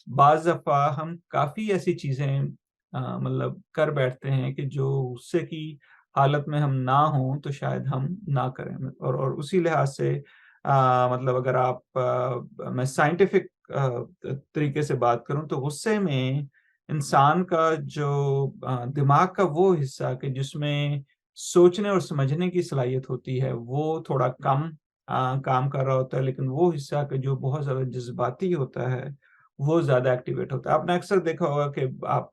بعض दफ़ा हम काफ़ी ऐसी चीज़ें मतलब कर बैठते हैं कि जो गुस्से की हालत में हम ना हों तो शायद हम ना करें। और उसी लिहाज से मतलब अगर मैं साइंटिफिक तरीके से बात करूँ तो गुस्से में इंसान का जो दिमाग का वो हिस्सा कि जिसमें सोचने और समझने की सलाहियत होती है, वो थोड़ा कम काम कर रहा होता है, लेकिन वो हिस्सा कि जो बहुत ज़्यादा जज़्बाती होता है, वो ज़्यादा एक्टिवेट होता है। आपने अक्सर देखा होगा कि आप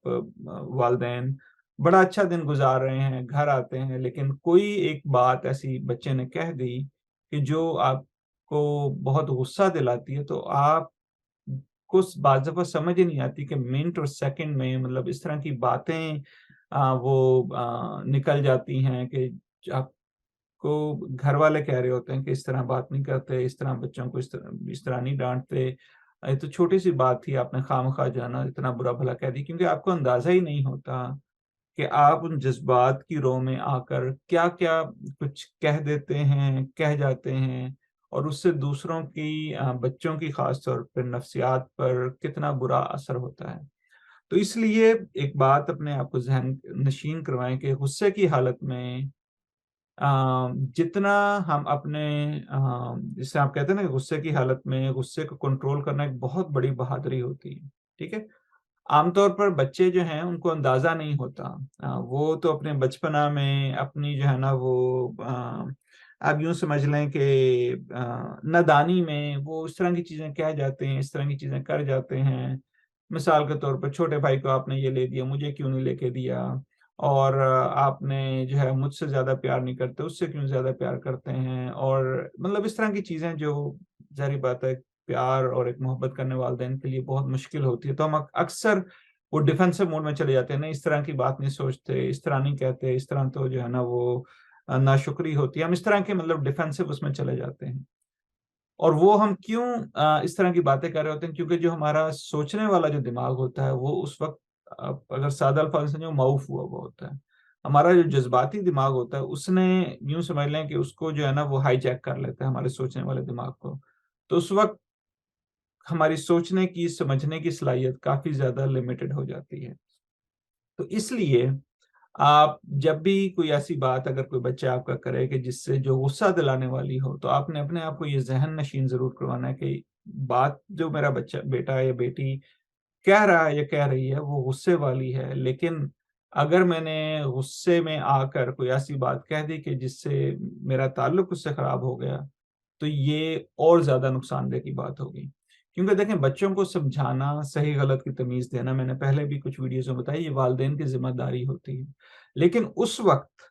वालिदैन बड़ा अच्छा दिन गुज़ार रहे हैं, घर आते हैं, लेकिन कोई एक बात ऐसी बच्चे ने कह दी कि जो आपको बहुत गुस्सा दिलाती है, तो आपको बाज़ दफ़ा समझ ही नहीं आती कि मिनट और सेकंड में मतलब इस तरह की बातें वो निकल जाती हैं कि आपको घरवाले कह रहे होते हैं कि इस तरह बात नहीं करते, इस तरह बच्चों को इस तरह नहीं डाँटते। ये तो छोटी-सी बात थी, आपने खामख़ा जो है ना इतना बुरा-भला कह दी, क्योंकि आपको अंदाज़ा ही नहीं होता कि आप उन जज़्बात की रो में आकर क्या-क्या कुछ कह देते हैं, कह जाते हैं और उससे दूसरों की बच्चों की ख़ास तौर पे नफ्सियात पर कितना बुरा असर होता है। तो इसलिए एक बात अपने आप को ज़हन नशीन करवाएँ कि गुस्से की हालत में अ, जितना हम अपने जिसे आप कहते हैं ना कि गुस्से की हालत में गुस्से को कंट्रोल करना एक बहुत बड़ी बहादुरी होती है, ठीक है? आमतौर पर बच्चे जो हैं उनको अंदाज़ा नहीं होता। वो तो अपने बचपना में अपनी जो है ना वो आप यूँ समझ लें कि नादानी में वो इस तरह की चीज़ें कह जाते हैं, इस तरह की चीज़ें कर जाते हैं। मिसाल के तौर पर छोटे भाई को आपने ये ले दिया, मुझे क्यों नहीं लेके दिया? और आपने जो है मुझसे ज़्यादा प्यार नहीं करते, उससे क्यों ज़्यादा प्यार करते हैं? और मतलब इस तरह की चीज़ें जो ज़ाहिर बात है प्यार और एक मोहब्बत करने वालिदैन के लिए बहुत मुश्किल होती है। तो हम अक्सर वो डिफेंसिव मोड में चले जाते हैं, नहीं इस तरह की बात नहीं सोचते, इस तरह नहीं कहते, इस तरह तो जो है ना वो नाशुक्री होती है। हम इस तरह के मतलब डिफेंसिव उसमें चले जाते हैं। और वो हम क्यों इस तरह की बातें कर रहे होते हैं, क्योंकि जो हमारा सोचने वाला जो दिमाग होता है वो उस वक़्त अगर सादा अल्फ़ाज़ में समझो माऊफ़ हुआ हुआ होता है। हमारा जो जज़्बाती दिमाग होता है उसने यूँ समझ लें कि उसको जो है ना वो हाईजैक कर लेता है हमारे सोचने वाले दिमाग को। तो उस वक़्त हमारी सोचने की, समझने की सलाहियत काफ़ी ज़्यादा लिमिटेड हो जाती है। तो इसलिए आप जब भी कोई ऐसी बात अगर कोई बच्चा आपका करे कि जिससे जो गुस्सा दिलाने वाली हो, तो आपने अपने आप को ये ज़हन-नशीन ज़रूर करवाना है कि बात जो मेरा बेटा या बेटी कह रहा है या कह रही है, वो गुस्से वाली है। लेकिन अगर मैंने गुस्से में आकर कोई ऐसी बात कह दी कि जिससे मेरा ताल्लुक उससे खराब हो गया, तो ये और ज़्यादा नुकसानदेह की बात होगी। क्योंकि देखें बच्चों को समझाना, सही-गलत की तमीज़ देना, मैंने पहले भी कुछ वीडियोज़ में बताया, ये वालिदैन की ज़िम्मेदारी होती है। लेकिन उस वक़्त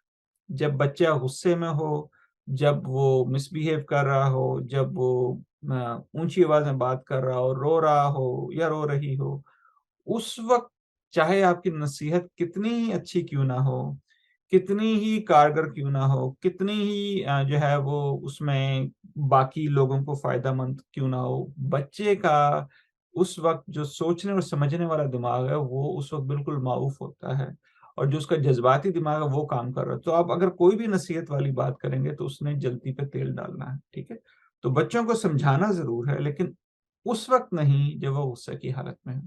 जब बच्चा गुस्से में हो, जब वो मिसबिहेव कर रहा हो, जब वो ऊँची आवाज़ में बात कर रहा हो, रो रहा हो या रो रही हो, उस वक़्त चाहे आपकी नसीहत कितनी ही अच्छी क्यों ना हो, कितनी ही कारगर क्यों ना हो, कितनी ही जो है वो उसमें बाकी लोगों को फ़ायदेमंद क्यों ना हो, बच्चे का उस वक़्त जो सोचने और समझने वाला दिमाग है, वो उस वक़्त बिल्कुल माऊफ़ होता है और जो उसका जज़्बाती दिमाग है, वो काम कर रहा है। तो आप अगर कोई भी नसीहत वाली बात करेंगे, तो उसमें जल्ती पे तेल डालना है, ठीक है? तो बच्चों को समझाना ज़रूर है, लेकिन उस वक़्त नहीं, जब वो गुस्से की हालत में हों।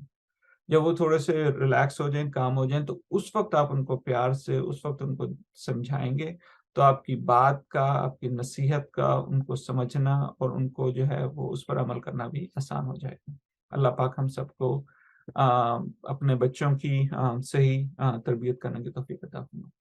जब वो थोड़े से रिलैक्स हो जाएँ, काम हो जाएँ, तो उस वक़्त आप उनको प्यार से उस वक़्त उनको समझाएँगे, तो आपकी बात का, आपकी नसीहत का उनको समझना और उनको जो है वो उस पर अमल करना भी आसान हो जाएगा। अल्लाह पाक हम सबको अपने बच्चों की सही तरबियत करने की तौफ़ीक अता फ़रमाए।